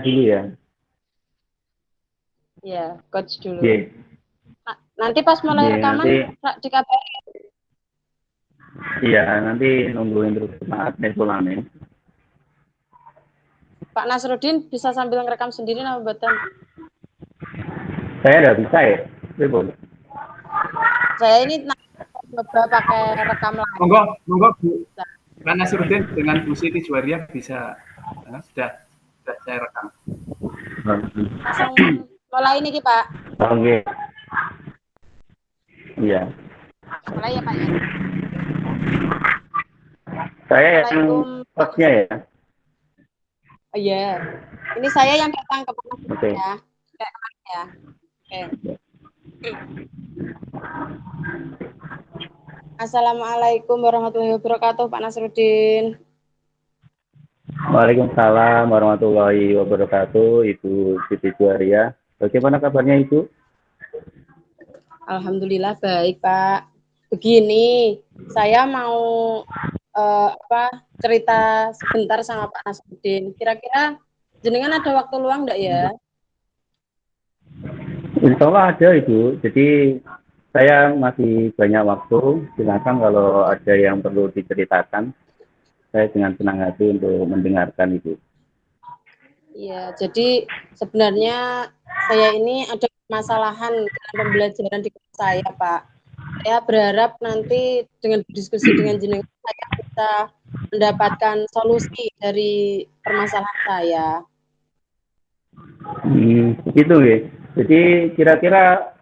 dulu ya. Ya, coach dulu. Oke. Nanti pas mulai rekaman dikabarin. Iya, nanti nungguin terus semangatnya pulangnya. Pak Nasruddin bisa sambil ngerekam sendiri nama batan. Saya nggak bisa ya, boleh. Saya ini coba pakai rekam lagi. Monggo Bu Pak Nasruddin dengan Bu Siti Juwaria bisa sudah saya rekam. Langsung mulai nih Pak. Oke. Iya. Mulai ya Pak ya. Saya yang hostnya ya. Oh iya. Ini saya yang datang ke Pak Oke. Ya. Kayak kemarin ya. Oke. Assalamualaikum warahmatullahi wabarakatuh Pak Nasruddin. Waalaikumsalam warahmatullahi wabarakatuh, Ibu Siti Juwaria. Bagaimana kabarnya Ibu? Alhamdulillah baik Pak. Begini, saya mau cerita sebentar sama Pak Nasruddin. Kira-kira jenengan ada waktu luang enggak ya? Insya Allah ada Ibu. Jadi saya masih banyak waktu. Silakan kalau ada yang perlu diceritakan. Saya dengan senang hati untuk mendengarkan Ibu. Iya, jadi sebenarnya saya ini ada permasalahan dalam pembelajaran di kelas saya, Pak. Saya berharap nanti dengan berdiskusi dengan jenengan saya bisa mendapatkan solusi dari permasalahan saya. Begitu ya. Jadi kira-kira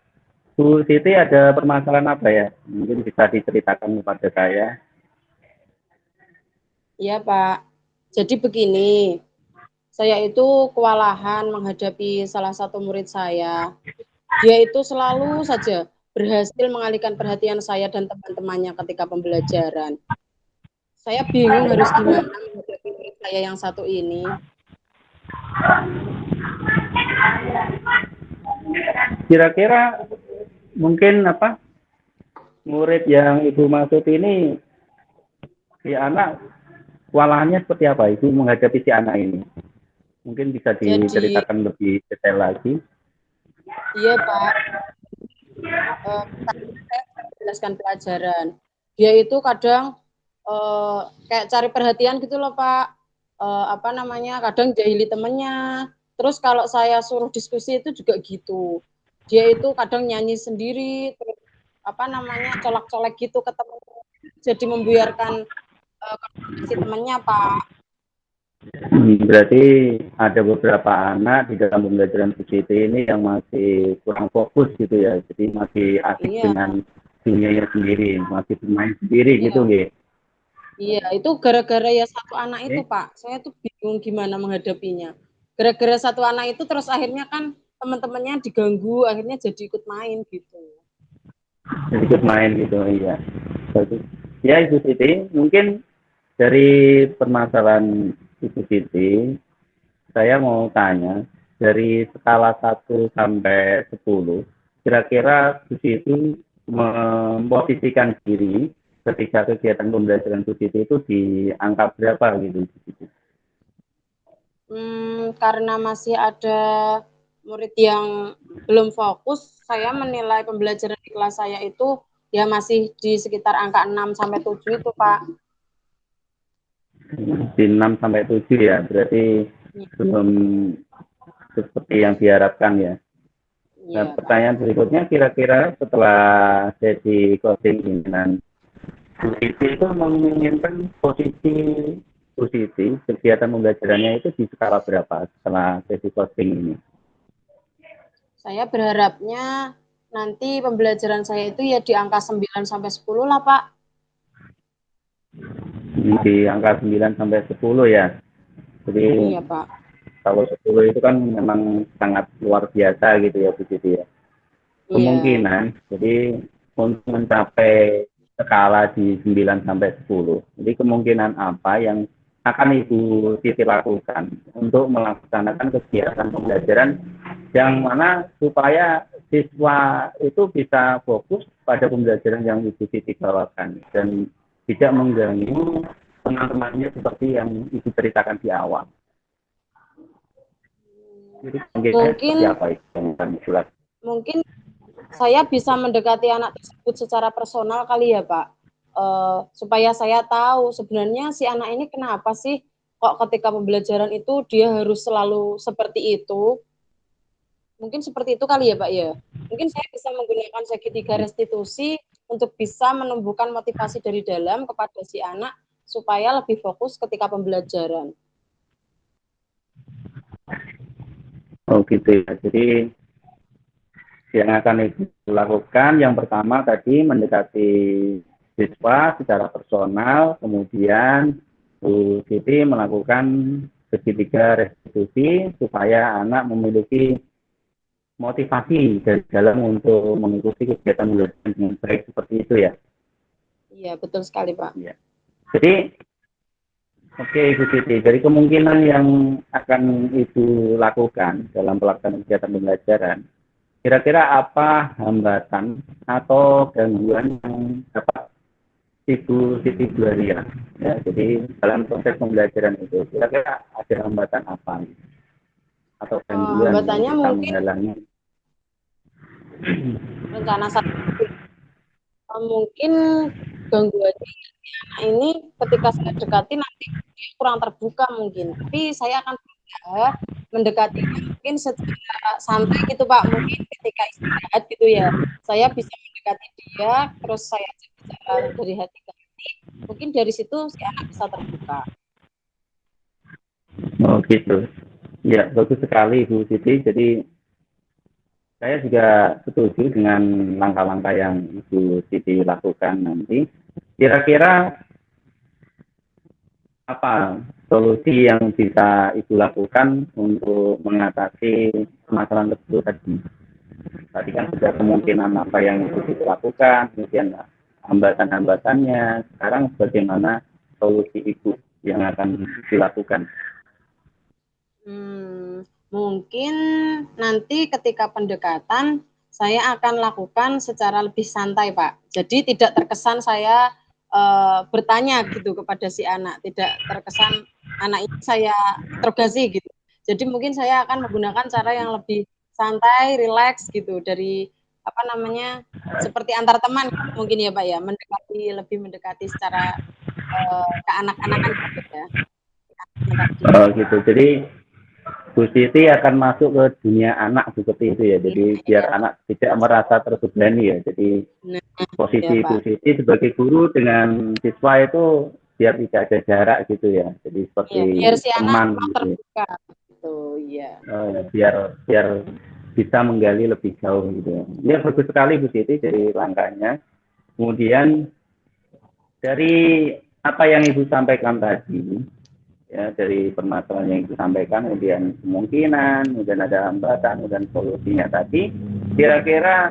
Bu Siti ada permasalahan apa ya? Mungkin bisa diceritakan kepada saya. Iya, Pak. Jadi begini, saya itu kewalahan menghadapi salah satu murid saya. Dia itu selalu saja berhasil mengalihkan perhatian saya dan teman-temannya ketika pembelajaran. Saya bingung harus gimana menghadapi murid saya yang satu ini. Kira-kira mungkin apa murid yang Ibu maksud ini si anak kewalahannya seperti apa Ibu menghadapi si anak ini? Mungkin bisa diceritakan lebih detail lagi. Iya Pak, saya menjelaskan pelajaran. Dia itu kadang kayak cari perhatian gitu loh Pak. Kadang jahili temennya. Terus kalau saya suruh diskusi itu juga gitu. Dia itu kadang nyanyi sendiri, terus colak-colek gitu ke temennya. Jadi membuyarkan si temennya Pak. Berarti ada beberapa anak di dalam pembelajaran PJT ini yang masih kurang fokus gitu ya. Jadi masih asik dengan dunianya sendiri, masih bermain sendiri gitu ya. Iya, itu gara-gara ya satu anak itu Pak. Saya tuh bingung gimana menghadapinya. Gara-gara satu anak itu terus akhirnya kan teman-temannya diganggu, akhirnya jadi ikut main gitu. Jadi ikut main gitu, iya. Ya Ibu Siti, mungkin dari permasalahan Ibu Siti, saya mau tanya, dari skala 1 sampai 10, kira-kira Bu Siti memposisikan diri ketika kegiatan pembelajaran Bu Siti itu di angka berapa gitu? Karena masih ada murid yang belum fokus, saya menilai pembelajaran di kelas saya itu ya masih di sekitar angka 6 sampai 7 itu, Pak. Di 6 sampai 7 ya, berarti belum seperti yang diharapkan ya. Nah, pertanyaan berikutnya, kira-kira setelah sesi coaching ini, Bu Siti itu menginginkan posisi kegiatan pembelajarannya itu di skala berapa setelah sesi coaching ini? Saya berharapnya nanti pembelajaran saya itu ya di angka 9 sampai 10 lah, Pak. Di angka 9 sampai 10 ya. Jadi iya, Pak. Kalau 10 itu kan memang sangat luar biasa gitu ya Bu Siti ya. Kemungkinan jadi untuk mencapai skala di 9 sampai 10. Jadi kemungkinan apa yang akan Ibu Siti lakukan untuk melaksanakan kegiatan pembelajaran yang mana supaya siswa itu bisa fokus pada pembelajaran yang Ibu Siti bawakan dan tidak mengganggu teman-temannya seperti yang Ibu ceritakan di awal. Jadi mungkin Mungkin siapa itu yang akan surat? mungkin saya bisa mendekati anak tersebut secara personal kali ya Pak. Supaya saya tahu sebenarnya si anak ini kenapa sih kok ketika pembelajaran itu dia harus selalu seperti itu. Mungkin seperti itu kali ya Pak ya. Mungkin saya bisa menggunakan segitiga restitusi untuk bisa menumbuhkan motivasi dari dalam kepada si anak supaya lebih fokus ketika pembelajaran. Oh gitu ya. Jadi yang akan Ibu lakukan yang pertama tadi mendekati siswa secara personal, kemudian Bu Siti melakukan segitiga restitusi supaya anak memiliki motivasi dari dalam untuk mengikuti kegiatan belajar dengan baik seperti itu ya. Iya, betul sekali Pak. Ya. Jadi oke Ibu Siti, dari kemungkinan yang akan Ibu lakukan dalam pelaksanaan kegiatan pembelajaran, kira-kira apa hambatan atau gangguan yang dapat Ibu Siti Gloria? Ya, jadi dalam proses pembelajaran itu, kira-kira ada hambatan apa atau gangguan yang Hambatannya bisa mungkin menghalangi? rencana saya mungkin gangguannya ini ketika saya dekati nanti dia kurang terbuka mungkin. Tapi saya akan berusaha mendekatinya mungkin secara santai gitu Pak. Mungkin ketika istirahat gitu ya. Saya bisa mendekati dia, terus saya bicara dari hati ke hati. Mungkin dari situ si anak bisa terbuka. Oh gitu. Ya, bagus sekali Bu Siti. Jadi saya juga setuju dengan langkah-langkah yang Ibu Siti lakukan nanti. Kira-kira apa solusi yang bisa Ibu lakukan untuk mengatasi permasalahan tersebut tadi? Tadi kan sudah kemungkinan apa yang Ibu lakukan, kemudian hambatan-hambatannya. Sekarang bagaimana solusi Ibu yang akan dilakukan? Mungkin nanti ketika pendekatan saya akan lakukan secara lebih santai Pak. Jadi tidak terkesan saya bertanya gitu kepada si anak, tidak terkesan anak ini saya interogasi gitu. Jadi mungkin saya akan menggunakan cara yang lebih santai, rileks gitu dari apa namanya seperti antar teman mungkin ya Pak ya, lebih mendekati secara keanak-anakan gitu ya. Oh gitu. Jadi Bu Siti akan masuk ke dunia anak seperti itu ya. Jadi biar Ya, anak tidak merasa terbebani ya. Jadi nah, ya posisi Pak. Bu Siti sebagai guru dengan siswa itu biar tidak ada jarak gitu ya. Jadi seperti Iya, biar si anak teman mau gitu ya. terbuka gitu, ya. Biar biar bisa menggali lebih jauh gitu ya. Ya bagus sekali Bu Siti dari langkahnya. Kemudian dari apa yang Ibu sampaikan tadi, ya dari permasalahan yang disampaikan, kemudian kemungkinan, kemudian ada hambatan, kemudian solusinya tadi, kira-kira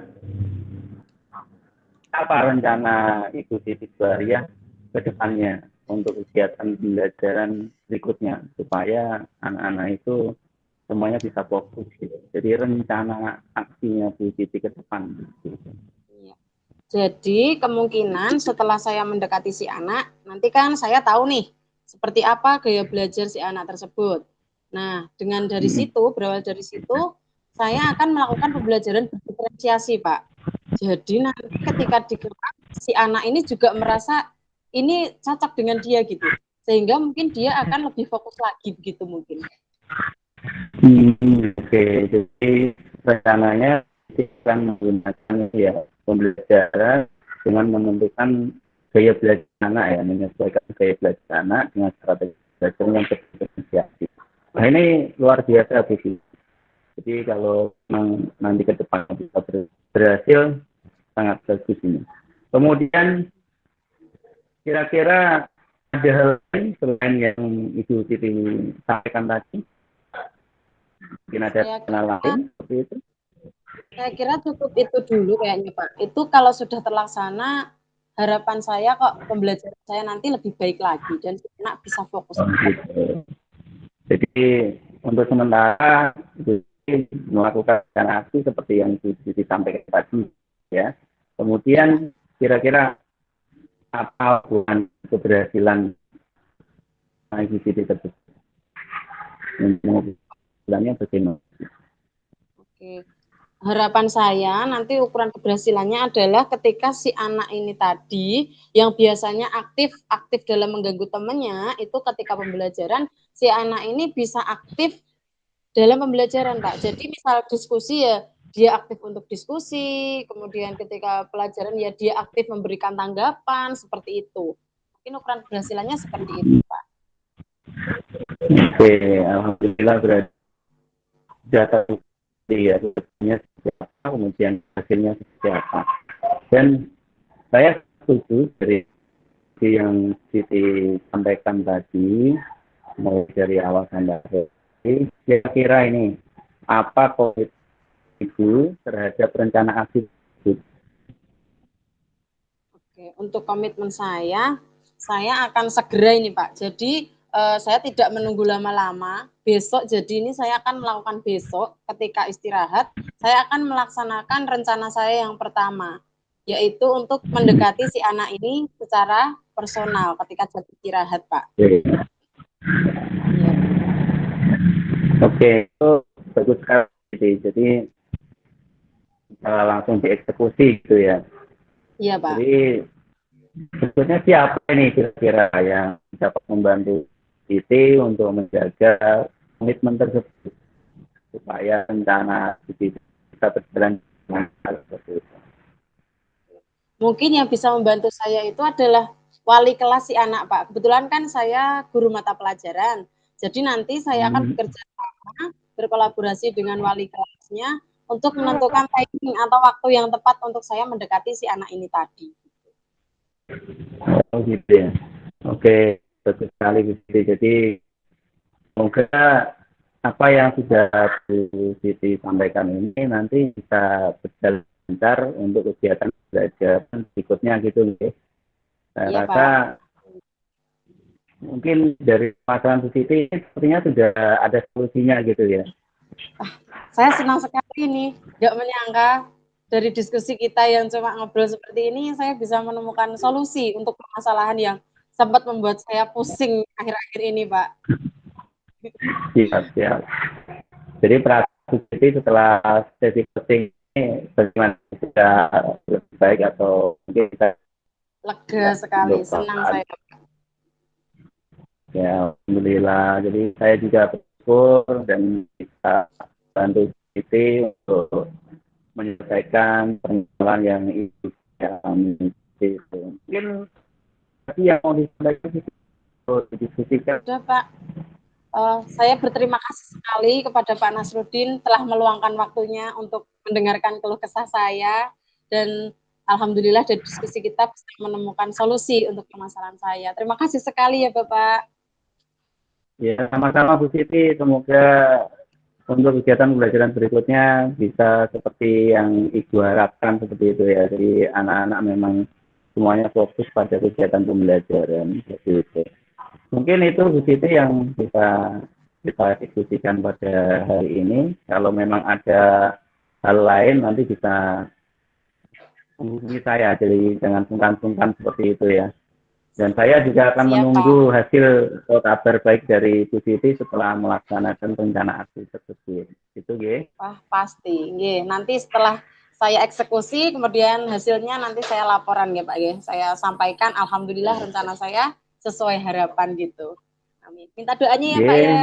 apa rencana Ibu Siti Gloria ke depannya untuk kegiatan pembelajaran berikutnya supaya anak-anak itu semuanya bisa fokus gitu. Jadi rencana aksinya Bu Siti ke depan gitu. Iya. Jadi kemungkinan setelah saya mendekati si anak, nanti kan saya tahu nih seperti apa gaya belajar si anak tersebut. Nah, dengan dari situ, berawal dari situ, saya akan melakukan pembelajaran berdiferensiasi, Pak. Jadi nanti ketika di kelas, si anak ini juga merasa ini cocok dengan dia gitu. Sehingga mungkin dia akan lebih fokus lagi begitu mungkin. Oke, jadi rencananya kita akan menggunakan ya pembelajaran dengan menentukan gaya belajar anak ya, menyesuaikan gaya belajar anak dengan strategi belajar yang berdiferensiasi. Nah ini luar biasa Bu. Jadi kalau memang nanti ke depan bisa berhasil, sangat bagus ini. Kemudian kira-kira ada hal lain selain yang Ibu Siti sampaikan tadi? Mungkin ada hal lain seperti itu? Saya kira cukup itu dulu kayaknya Pak. Itu kalau sudah terlaksana, harapan saya kok pembelajaran saya nanti lebih baik lagi dan anak bisa fokus. Oh, gitu. Jadi untuk sementara melakukan aksi seperti yang disampaikan tadi ya. Kemudian kira-kira apa hubungan keberhasilan IGCT tersebut? Bilangnya bagaimana? Oke. Harapan saya nanti ukuran keberhasilannya adalah ketika si anak ini tadi yang biasanya aktif dalam mengganggu temannya, itu ketika pembelajaran si anak ini bisa aktif dalam pembelajaran, Pak. Jadi misal diskusi ya dia aktif untuk diskusi, kemudian ketika pelajaran ya dia aktif memberikan tanggapan, seperti itu. Mungkin ukuran keberhasilannya seperti itu, Pak. Oke, alhamdulillah berarti data ya seperti apa, kemudian hasilnya seperti apa. Dan saya setuju dari yang Siti sampaikan tadi, mulai dari awal sampai akhir. Kira-kira ini apa komitmen Ibu terhadap rencana aksi tersebut? Oke, untuk komitmen saya akan segera ini Pak. Jadi saya tidak menunggu lama-lama. Besok, jadi ini saya akan melakukan besok ketika istirahat. Saya akan melaksanakan rencana saya yang pertama, yaitu untuk mendekati si anak ini secara personal ketika jam istirahat, Pak. Ya. Oke, itu bagus sekali. Jadi langsung dieksekusi gitu ya. Iya, Pak. Jadi sebetulnya siapa ini kira-kira yang dapat membantu Siti untuk menjaga komitmen tersebut supaya rencana Siti bisa berjalan dengan seperti itu. Mungkin yang bisa membantu saya itu adalah wali kelas si anak, Pak. Kebetulan kan saya guru mata pelajaran. Jadi nanti saya akan bekerja sama, berkolaborasi dengan wali kelasnya untuk menentukan timing atau waktu yang tepat untuk saya mendekati si anak ini tadi. Oh gitu ya. Oke, betul sekali Bu Siti. Jadi semoga apa yang sudah Bu Siti sampaikan ini nanti bisa berjalan lancar untuk kegiatan belajar berikutnya gitu ya. Saya Iya, rasa Pak. mungkin dari permasalahan Bu Siti sepertinya sudah ada solusinya gitu ya. Saya senang sekali ini, nggak menyangka dari diskusi kita yang cuma ngobrol seperti ini, saya bisa menemukan solusi untuk permasalahan yang sempat membuat saya pusing akhir-akhir ini, Pak. Siap, siap. Jadi perasaan Siti setelah sesi coaching ini bagaimana, sudah lebih baik atau mungkin kita lega sekali, senang saya. Ya, alhamdulillah. Jadi saya juga bersyukur dan bisa bantu Siti untuk menyelesaikan permasalahan yang itu itu. Mungkin tapi yang mau disampaikan didiskusikan. Sudah, Pak. Saya berterima kasih sekali kepada Pak Nasruddin telah meluangkan waktunya untuk mendengarkan keluh kesah saya, dan alhamdulillah dari diskusi kita bisa menemukan solusi untuk permasalahan saya. Terima kasih sekali ya Bapak. Ya, sama-sama Bu Siti. Semoga untuk kegiatan pembelajaran berikutnya bisa seperti yang Ibu harapkan seperti itu ya. Jadi anak-anak memang semuanya fokus pada kegiatan pembelajaran seperti itu. Mungkin itu Bu Siti yang bisa kita diskusikan pada hari ini. Kalau memang ada hal lain nanti bisa menghubungi saya, jadi jangan sungkan-sungkan seperti itu ya. Dan saya juga akan menunggu hasil atau kabar baik dari Bu Siti setelah melaksanakan rencana aksi tersebut. Itu G. Wah, pasti. G. Nanti setelah saya eksekusi, kemudian hasilnya nanti saya laporan ya Pak ya. Saya sampaikan alhamdulillah rencana saya sesuai harapan gitu. Amin. Minta doanya ya Pak ya.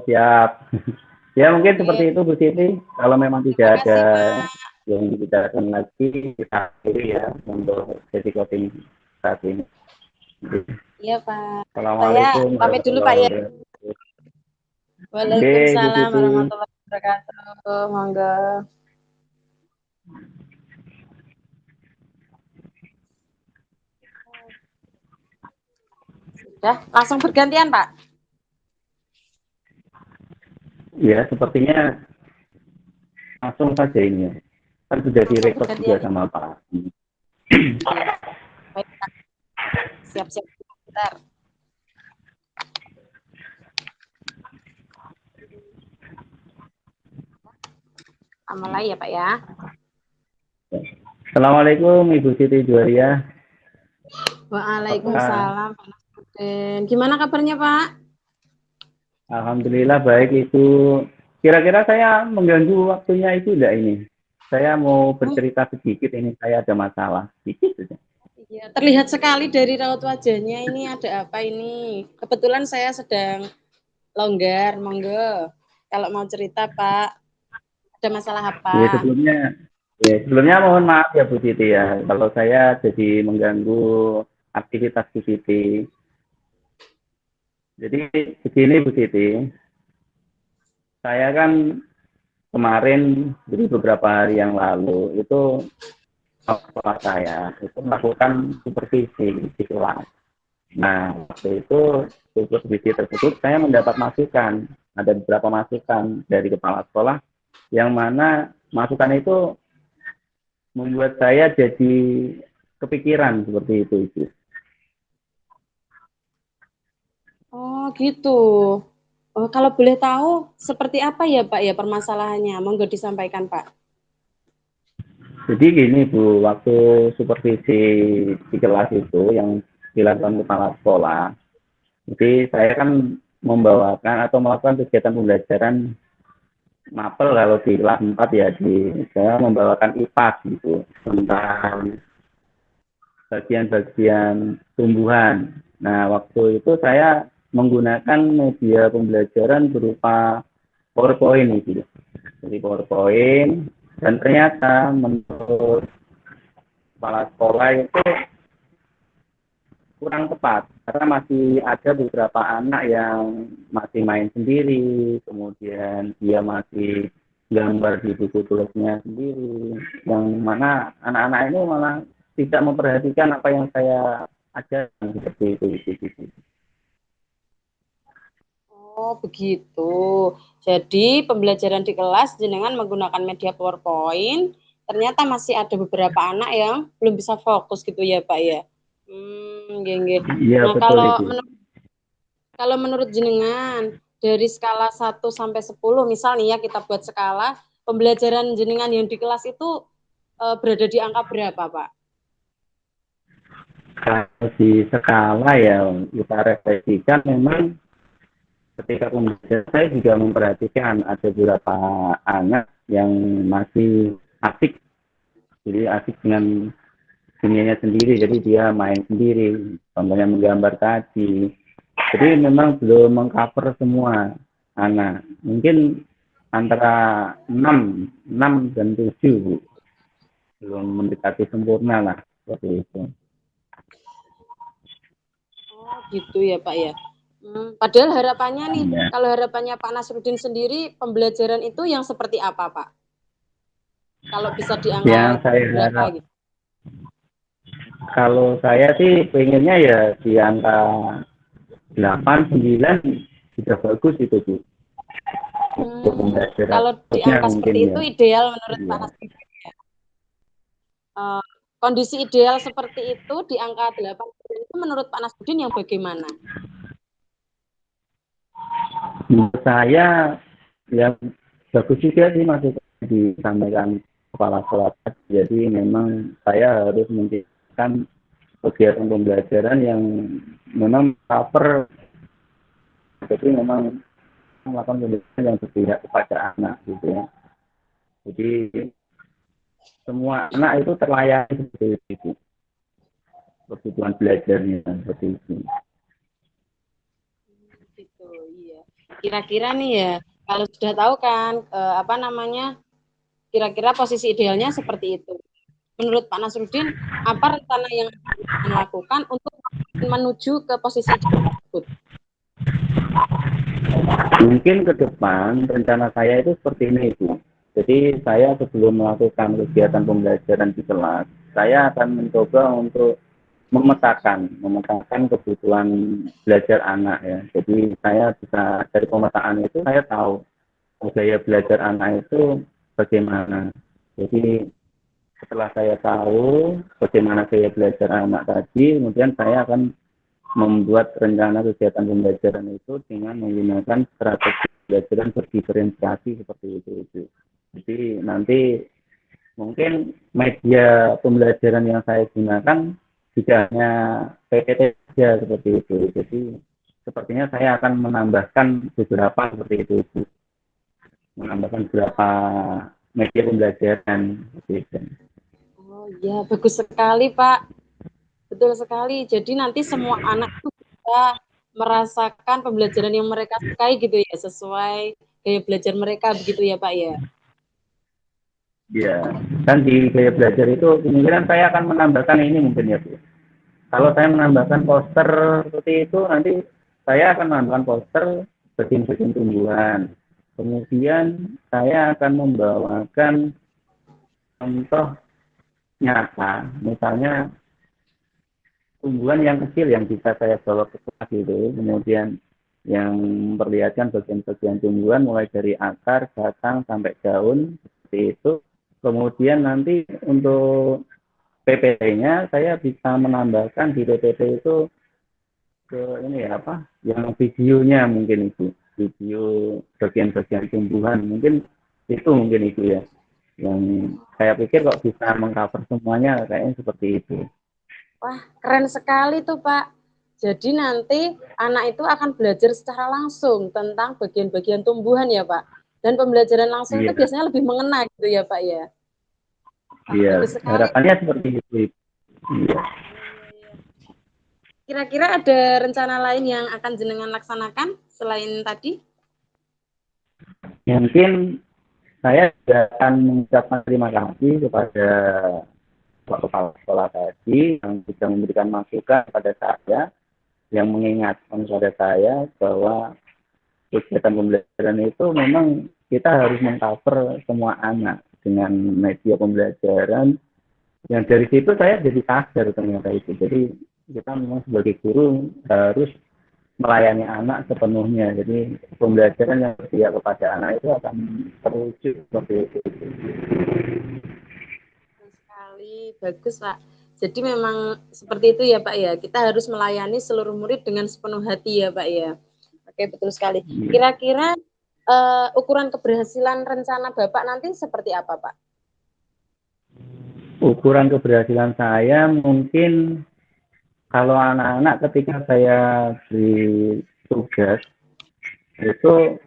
Siap. Ya mungkin seperti itu Bu Siti. Kalau memang tidak ada yang dibicarakan lagi, kita akhiri ya untuk sesi coaching saat ini. Iya Pak. Assalamualaikum. Saya pamit dulu Pak ya. Waalaikumsalam warahmatullahi wabarakatuh. Monggo. Sudah, langsung bergantian Pak. Ya, sepertinya langsung saja ini. Kan sudah direkod juga sama Pak. Baik, Pak. Siap-siap sebentar. Mulai ya Pak ya. Assalamualaikum Ibu Siti Juwaria. Waalaikumsalam Pak Nasruddin. Gimana kabarnya Pak? Alhamdulillah baik Ibu. kira-kira saya mengganggu waktunya itu enggak ini? Saya mau bercerita sedikit ini, saya ada masalah sedikit saja. Iya, terlihat sekali dari raut wajahnya ini ada apa ini. Kebetulan saya sedang longgar, monggo. Kalau mau cerita, Pak, ada masalah Ya apa? sebelumnya mohon maaf ya Bu Siti ya, kalau saya jadi mengganggu aktivitas Bu Siti. Jadi begini Bu Siti, saya kan kemarin, jadi beberapa hari yang lalu itu sekolah saya itu melakukan supervisi di kelas. Nah, waktu itu supervisi tersebut saya mendapat masukan, ada beberapa masukan dari kepala sekolah, yang mana masukan itu membuat saya jadi kepikiran seperti itu, Ibu. Oh, gitu. Oh, kalau boleh tahu seperti apa ya, Pak ya permasalahannya? Monggo disampaikan, Pak. Jadi gini Bu, waktu supervisi di kelas itu yang dilakukan kepala sekolah, jadi saya kan membawakan atau melakukan kegiatan pembelajaran mapel kalau di kelas 4 ya, saya membawakan IPAS gitu tentang bagian-bagian tumbuhan. Nah, waktu itu saya menggunakan media pembelajaran berupa PowerPoint gitu. Jadi PowerPoint, dan ternyata menurut kepala sekolah itu kurang tepat karena masih ada beberapa anak yang masih main sendiri, kemudian dia masih gambar di buku tulisnya sendiri, yang mana anak-anak ini malah tidak memperhatikan apa yang saya ajarkan seperti itu. Oh, begitu. Jadi, pembelajaran di kelas jenengan menggunakan media PowerPoint, ternyata masih ada beberapa anak yang belum bisa fokus gitu ya, Pak ya. Nggih, nggih. Iya Nah, betul itu. kalau menurut jenengan dari skala 1 sampai 10, misal nih ya kita buat skala, pembelajaran jenengan yang di kelas itu berada di angka berapa, Pak? Kalau di skala ya kita refleksikan, memang ketika pembelajaran saya juga memperhatikan ada beberapa anak yang masih asik, jadi asik dengan dunianya sendiri, jadi dia main sendiri, contohnya menggambar tadi. Jadi memang belum mengcover semua anak, mungkin antara 6 dan 7 Bu, belum mendekati sempurna lah seperti itu. Oh, gitu ya, Pak ya. Padahal harapannya nih, Ya. kalau harapannya Pak Nasruddin sendiri, pembelajaran itu yang seperti apa, Pak? Kalau bisa di Yang angka saya berapa harap, gitu? kalau saya sih pengennya ya di angka 8, 9 sudah bagus itu Bu. Untuk pembelajaran Kalau di berikutnya angka mungkin seperti ya. itu ideal menurut Pak Iya. Nasruddin. Kondisi ideal seperti itu di angka 8 itu menurut Pak Nasruddin yang bagaimana? Menurut saya yang bagus juga sih masih disampaikan kepala sekolah. Jadi memang saya harus menciptakan kegiatan pembelajaran yang memang cover, jadi memang melakukan pembelajaran yang berpihak kepada anak gitu ya. Jadi semua anak itu terlayani seperti itu, kebutuhan belajarnya seperti itu. Gitu, iya. Kira-kira nih ya, kalau sudah tahu kan apa namanya, kira-kira posisi idealnya seperti itu. Menurut Pak Nasruddin, apa rencana yang akan lakukan untuk menuju ke posisi tersebut? Mungkin ke depan rencana saya itu seperti ini Bu. Jadi saya sebelum melakukan kegiatan pembelajaran di kelas, saya akan mencoba untuk memetakan kebutuhan belajar anak ya. Jadi saya bisa dari pemetaan itu saya tahu gaya belajar anak itu bagaimana. Jadi setelah saya tahu bagaimana gaya belajar anak tadi, kemudian saya akan membuat rencana kegiatan pembelajaran itu dengan menggunakan strategi pembelajaran berdiferensiasi seperti itu. Jadi nanti mungkin media pembelajaran yang saya gunakan tidak hanya PPT saja seperti itu. Jadi sepertinya saya akan menambahkan beberapa seperti itu. menambahkan beberapa media pembelajaran gitu. Oh iya, bagus sekali Pak. Betul sekali. Jadi nanti semua anak itu bisa merasakan pembelajaran yang mereka sukai gitu ya, sesuai gaya belajar mereka begitu ya Pak ya. Ya, kan di gaya belajar itu kemungkinan saya akan menambahkan ini mungkin ya Bu. Kalau saya menambahkan poster seperti itu, nanti saya akan menambahkan poster bagian-bagian tumbuhan. Kemudian saya akan membawakan contoh nyata, misalnya tumbuhan yang kecil yang bisa saya bawa ke kelas itu, kemudian yang memperlihatkan bagian-bagian tumbuhan mulai dari akar, batang sampai daun seperti itu. Kemudian nanti untuk PPT-nya saya bisa menambahkan di PPT itu ke ini ya apa? Yang videonya mungkin itu, video bagian-bagian tumbuhan mungkin itu ya. Yang saya pikir kok bisa mengcover semuanya kayaknya seperti itu. Wah, keren sekali tuh Pak. Jadi nanti anak itu akan belajar secara langsung tentang bagian-bagian tumbuhan ya Pak. Dan pembelajaran langsung itu Iya, biasanya lebih mengena gitu ya Pak ya. Wah, iya. bagus sekali. Harapannya seperti itu. Iya. Kira-kira ada rencana lain yang akan jenengan laksanakan selain tadi? Mungkin saya juga akan mengucapkan terima kasih kepada Pak Kepala Sekolah tadi yang sudah memberikan masukan pada saya, yang mengingatkan kepada saya bahwa kegiatan pembelajaran itu memang kita harus mengcover semua anak dengan media pembelajaran. Yang dari situ saya jadi sadar ternyata itu. Jadi kita memang sebagai guru harus melayani anak sepenuhnya. Jadi pembelajaran yang berpihak kepada anak itu akan terwujud seperti itu. Sekali, bagus Pak. Jadi memang seperti itu ya Pak ya. Kita harus melayani seluruh murid dengan sepenuh hati ya Pak ya. Oke, betul sekali. Kira-kira ukuran keberhasilan rencana Bapak nanti seperti apa Pak? Ukuran keberhasilan saya mungkin kalau anak-anak ketika saya beri tugas itu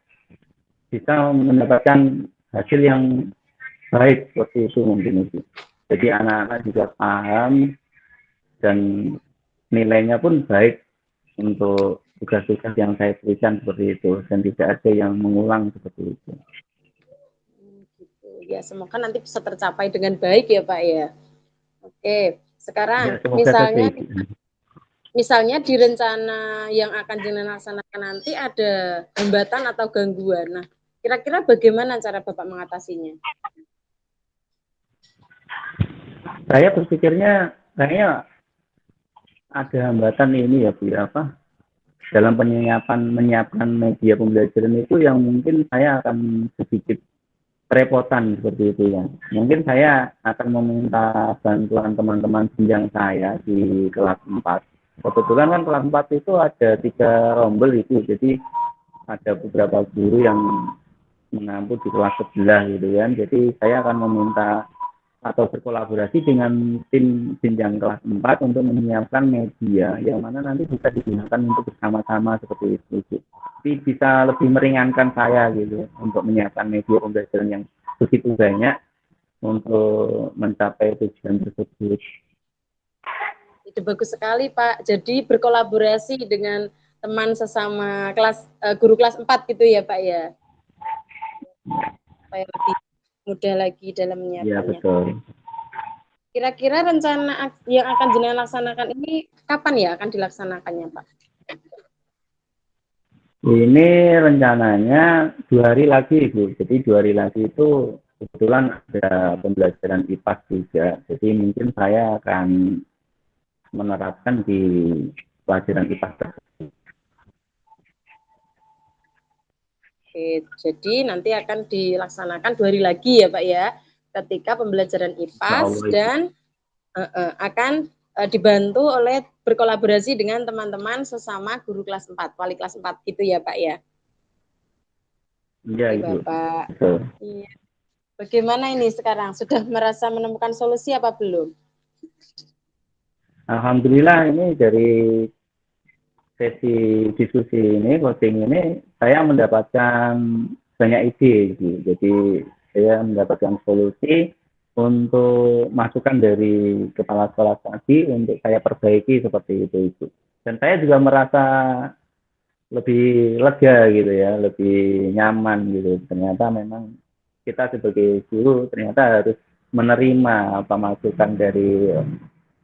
bisa mendapatkan hasil yang baik seperti itu mungkin itu. Jadi anak-anak juga paham dan nilainya pun baik untuk tugas-tugas yang saya berikan seperti itu dan tidak ada yang mengulang seperti itu. Gitu. Ya, semoga nanti bisa tercapai dengan baik ya Pak ya. Oke, sekarang Ya, misalnya di rencana yang akan jenengan laksanakan nanti ada hambatan atau gangguan. Nah, kira-kira bagaimana cara Bapak mengatasinya? saya berpikirnya kayaknya ada hambatan ini ya Bu, apa dalam menyiapkan media pembelajaran itu yang mungkin saya akan sedikit kerepotan seperti itu ya. Mungkin saya akan meminta bantuan teman-teman jenjang saya di kelas 4. Kebetulan kan kelas 4 itu ada 3 rombel itu, jadi ada beberapa guru yang mengampu di kelas sebelah gitu kan. Jadi saya akan meminta atau berkolaborasi dengan tim jenjang kelas 4 untuk menyiapkan media yang mana nanti bisa digunakan untuk bersama-sama seperti itu. Jadi bisa lebih meringankan saya gitu untuk menyiapkan media pembelajaran yang begitu banyak untuk mencapai tujuan tersebut. Itu bagus sekali Pak. Jadi berkolaborasi dengan teman sesama kelas guru kelas 4 gitu ya Pak ya. Supaya lebih mudah lagi dalam Iya menyiapkannya. betul. Kira-kira rencana yang akan jenengan laksanakan ini kapan ya akan dilaksanakannya Pak? Ini rencananya 2 hari lagi Bu. Jadi 2 hari lagi itu kebetulan ada pembelajaran IPAS juga. Jadi mungkin saya akan menerapkan di pelajaran IPAS tersebut. Oke, jadi nanti akan dilaksanakan 2 hari lagi ya Pak ya, ketika pembelajaran IPAS dan akan dibantu oleh berkolaborasi dengan teman-teman sesama guru kelas 4, wali kelas 4 gitu ya Pak ya. Iya Oke, Ibu. Bapak. Betul. Iya. Bagaimana ini sekarang? Sudah merasa menemukan solusi apa belum? Alhamdulillah ini dari sesi diskusi ini, coaching ini, saya mendapatkan banyak ide gitu. Jadi saya mendapatkan solusi untuk masukan dari kepala sekolah tadi untuk saya perbaiki seperti itu Ibu. Dan saya juga merasa lebih lega gitu ya, lebih nyaman gitu. Ternyata memang kita sebagai guru ternyata harus menerima apa masukan dari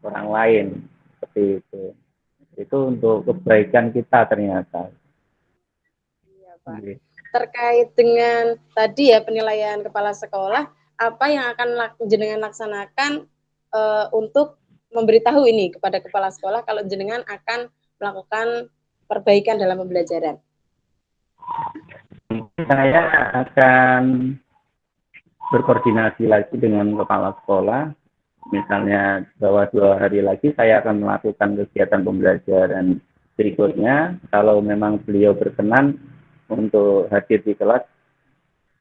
orang lain seperti itu. Itu untuk kebaikan kita ternyata. Iya, Pak. Terkait dengan tadi ya penilaian kepala sekolah, apa yang akan jenengan laksanakan untuk memberitahu ini kepada kepala sekolah kalau jenengan akan melakukan perbaikan dalam pembelajaran? Saya akan berkoordinasi lagi dengan kepala sekolah. Misalnya bahwa 2 hari lagi saya akan melakukan kegiatan pembelajaran berikutnya. Kalau memang beliau berkenan untuk hadir di kelas,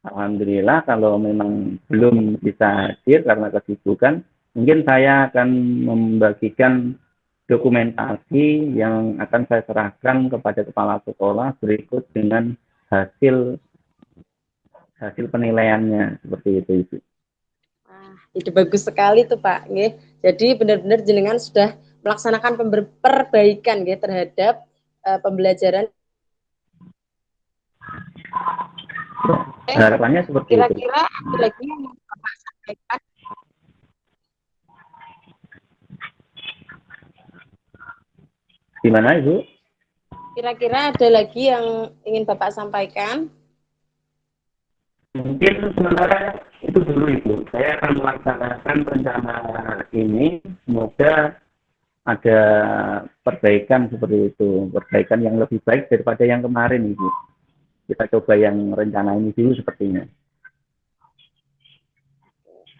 alhamdulillah. Kalau memang belum bisa hadir karena kesibukan, mungkin saya akan membagikan dokumentasi yang akan saya serahkan kepada kepala sekolah berikut dengan hasil penilaiannya seperti itu Ibu. Itu bagus sekali tuh Pak. Jadi benar-benar jenengan sudah melaksanakan perbaikan terhadap pembelajaran. Harapannya seperti itu. Kira-kira ada lagi yang mau Bapak sampaikan? Gimana Ibu? Kira-kira ada lagi yang ingin Bapak sampaikan? Mungkin sementara itu dulu Ibu. Saya akan melaksanakan rencana ini. Semoga ada perbaikan seperti itu. Perbaikan yang lebih baik daripada yang kemarin Ibu. Kita coba yang rencana ini dulu sepertinya.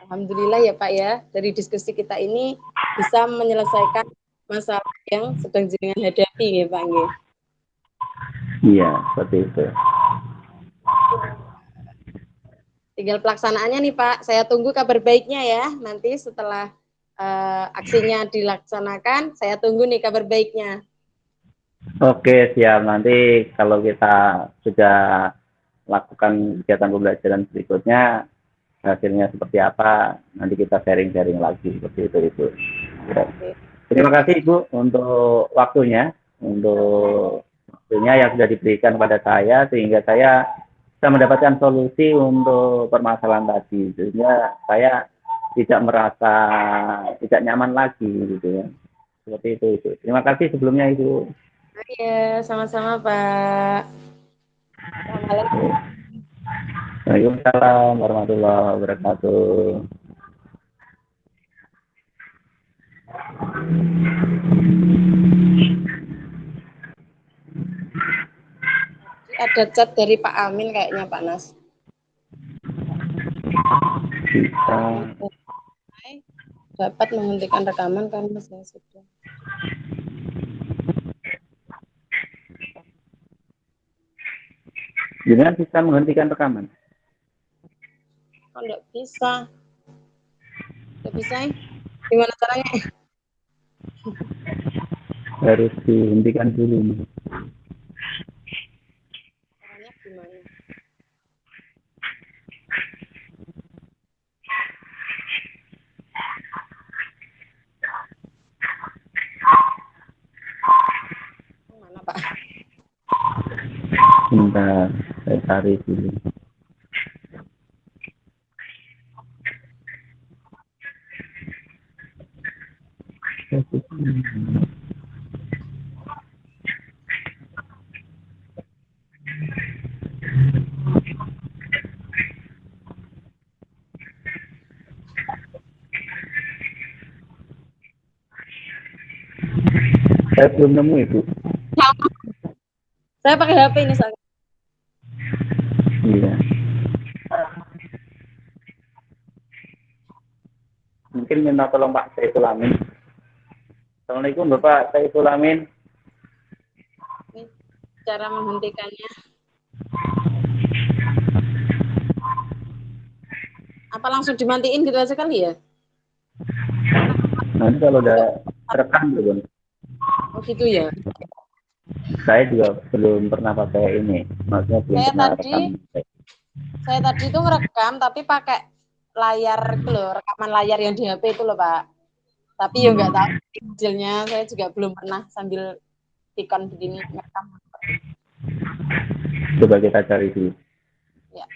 Alhamdulillah ya Pak ya. Dari diskusi kita ini bisa menyelesaikan masalah yang sedang jenengan hadapi ya Pak. Iya, seperti itu. Tinggal pelaksanaannya nih Pak. Saya tunggu kabar baiknya ya. Nanti setelah aksinya dilaksanakan, saya tunggu nih kabar baiknya. Oke, siap. Nanti kalau kita sudah lakukan kegiatan pembelajaran berikutnya, hasilnya seperti apa, nanti kita sharing-sharing lagi seperti itu Ibu. Ya. Terima kasih Ibu untuk waktunya yang sudah diberikan kepada saya sehingga saya bisa mendapatkan solusi untuk permasalahan tadi, sehingga saya tidak merasa tidak nyaman lagi gitu ya. Seperti itu Ibu. Terima kasih sebelumnya Ibu. Iya, sama-sama Pak. Assalamualaikum. Waalaikumsalam warahmatullahi wabarakatuh. Ada chat dari Pak Amin kayaknya Pak Nas. Bisa. Dapat menghentikan rekaman karena saya sudah. Jangan bisa menghentikan rekaman. Oh, enggak bisa. Enggak bisa. Gimana caranya? Harus dihentikan dulu. Caranya gimana? Mana Pak? Bentar, saya cari dulu. Saya belum nemu Ibu. Saya pakai HP ini soalnya. Iya. Mungkin minta tolong Pak Saiful Amin. Assalamualaikum Bapak Saiful Amin. Ini cara menghentikannya. Apa langsung dimatiin gitu aja kali ya? Nanti kalau udah rekam belum? Oh gitu ya. Saya juga belum pernah pakai ini. Maksudnya belum Saya pernah tadi rekam. Saya tadi itu ngerekam tapi pakai layar itu loh, rekaman layar yang di HP itu loh Pak. Tapi ya nggak tahu hasilnya, saya juga belum pernah sambil tikon begini ngerekam. Coba kita cari dulu. Ya.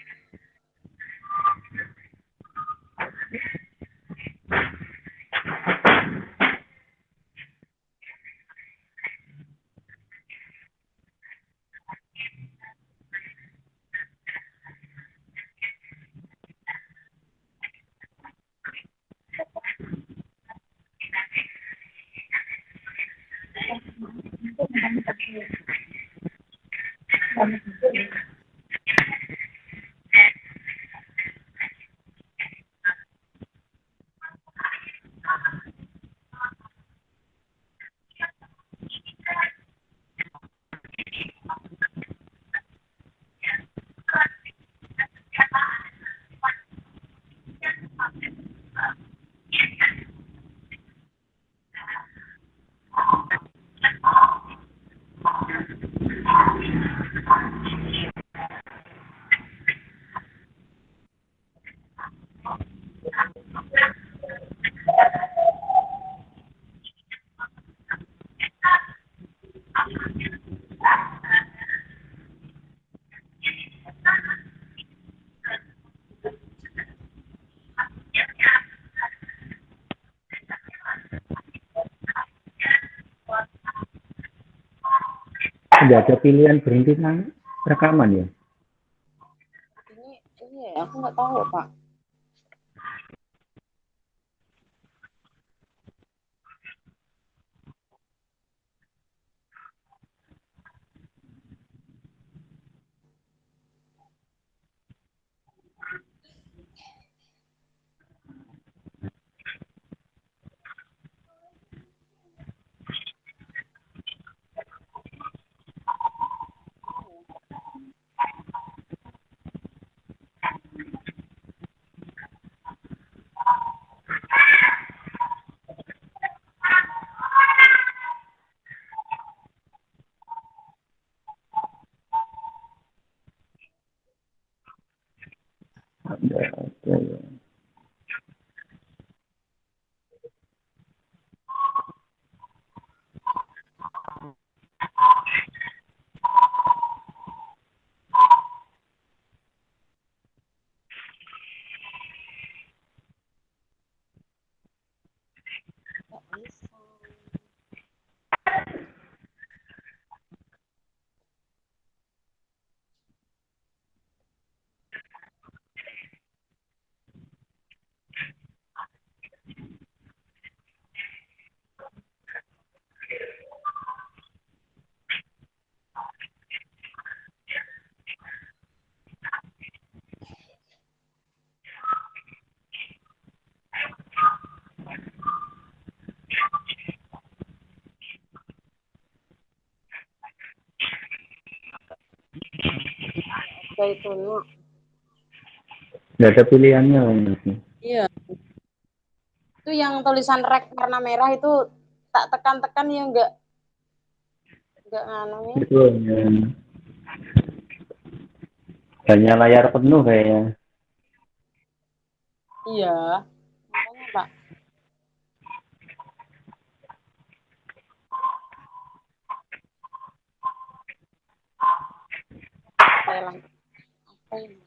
Nggak ada pilihan berhenti rekaman ya? Ini ya, aku nggak tahu Pak. Ada ya. Nggak bisa. Kayak itu no. Nggak ada pilihannya ini. Iya. Itu yang tulisan rek warna merah itu tak tekan-tekan ya nggak nganu nih. Itu hanya layar penuh kayaknya. Iya. Makanya Pak. Saya lanjut. Apa ini?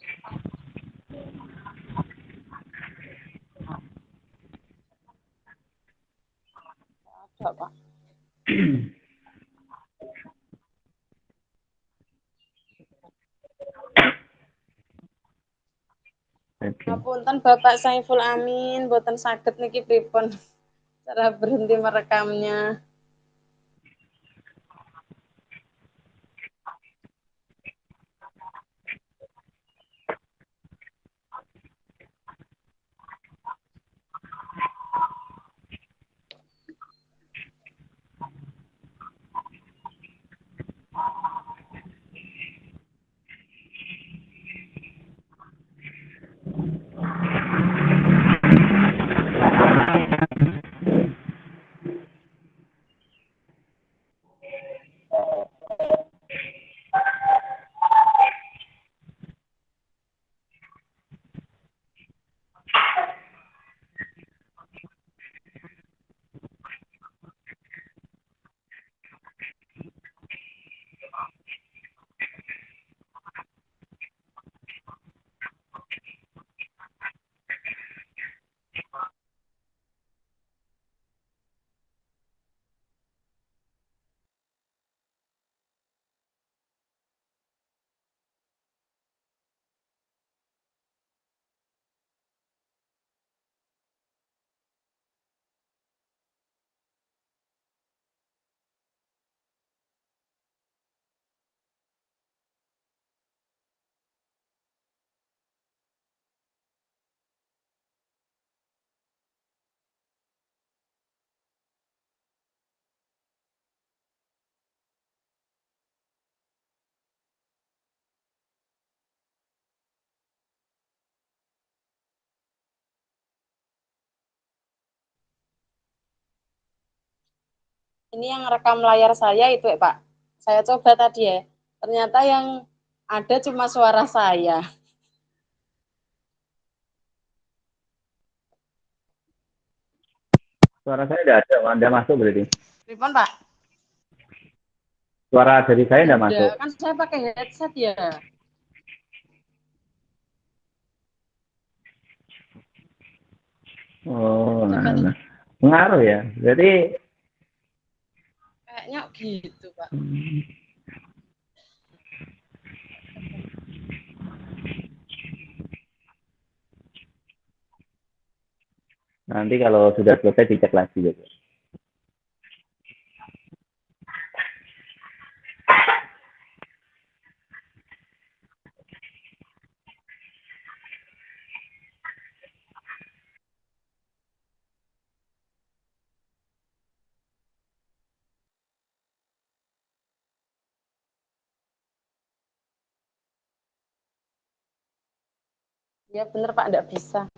Ada Pak. Oke. Ngapunten Bapak Saiful Amin, boten saged niki pripun cara berhenti merekamnya. ini yang rekam layar saya itu ya Pak. Saya coba tadi ya. Ternyata yang ada cuma suara saya. Suara saya tidak ada, Anda masuk berarti. Pripun Pak? Suara dari saya tidak masuk. Kan saya pakai headset ya. Oh, Coba nah. Pengaruh ya. Jadi kayaknya gitu Pak. nanti kalau sudah selesai dicek lagi gitu. Ya bener Pak, enggak bisa.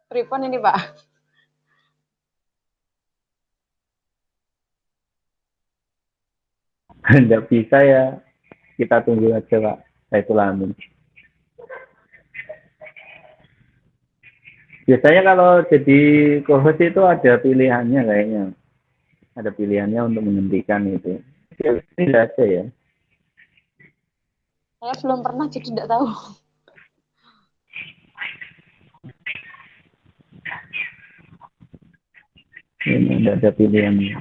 Pripun ini Pak? Tidak bisa ya, kita tunggu aja Pak. Saya Amin. Biasanya kalau jadi co-host itu ada pilihannya kayaknya. Ada pilihannya untuk menghentikan itu. Tidak ada ya. Saya belum pernah jadi tidak tahu. Ini tidak ada pilihannya.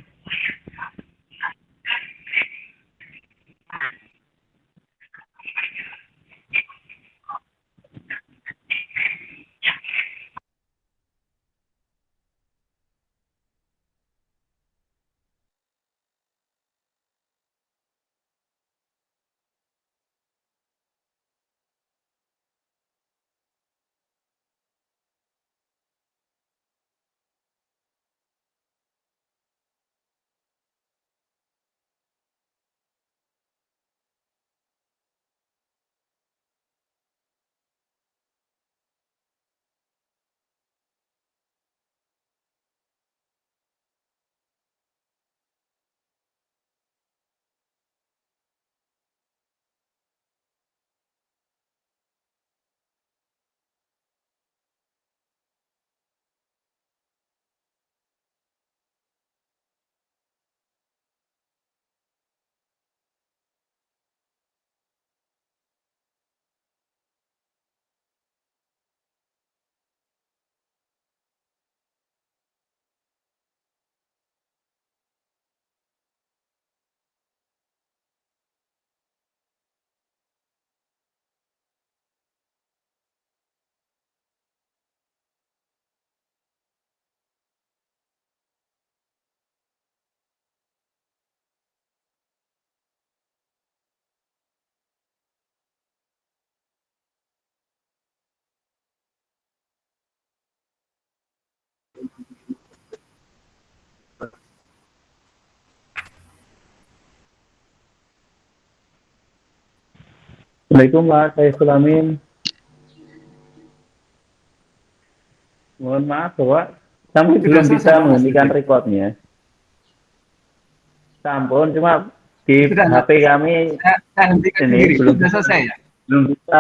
Assalamualaikum Pak, saya Sulamin. Mohon maaf Bapak, kami belum selesai, bisa Pak, menghentikan Mas. recordnya. Sampun, cuma di Sudah, HP kami saya hentikan ini sendiri. belum Sudah bisa, selesai ya? belum bisa.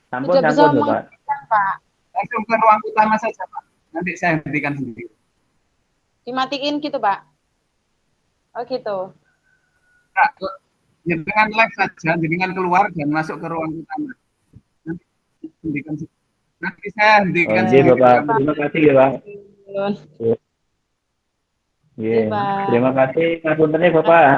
Sampun, Tidak bisa sampun Bapak. menghentikan, Pak. Langsung ke ruang utama saja, Pak. Nanti saya hentikan sendiri. Dimatiin gitu, Pak. Oh gitu. Nah, dengan live saja, dengan keluar dan masuk ke ruang utama. Nanti hentikan sendiri. Nanti saya hentikan Oke sendiri. Bapak, terima kasih ya Pak. Nuhun. Iya, Iya, Pak. terima kasih. Ngapunten ya Bapak.